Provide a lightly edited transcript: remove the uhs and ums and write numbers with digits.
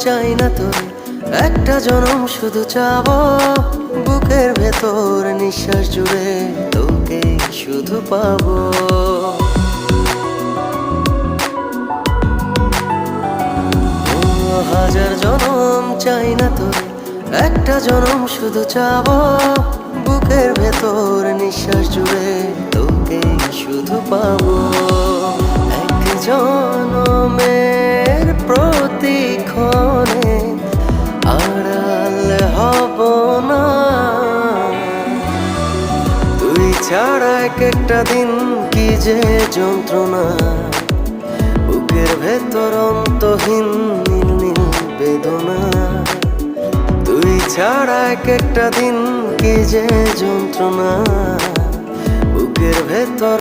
চাই না তোর, একটা জনম শুধু চাবো বুকের ভেতর নিঃশ্বাস জুড়ে তোকে শুধু পাবো। হাজার জনম চাই না তোর, একটা জনম শুধু চাবো বুকের ভেতর নিঃশ্বাস জুড়ে তোকে শুধু পাবো। এক জনমের প্রতিক্ষণে আড়াল হব না, তুই ছাড়া এক একটা দিন কি যে যন্ত্রণা, বুকের ভেতর অন্তহীন নীল নীল বেদনা। তুই ছাড়া এক একটা দিন কি যে যন্ত্রণা, বুকের ভেতর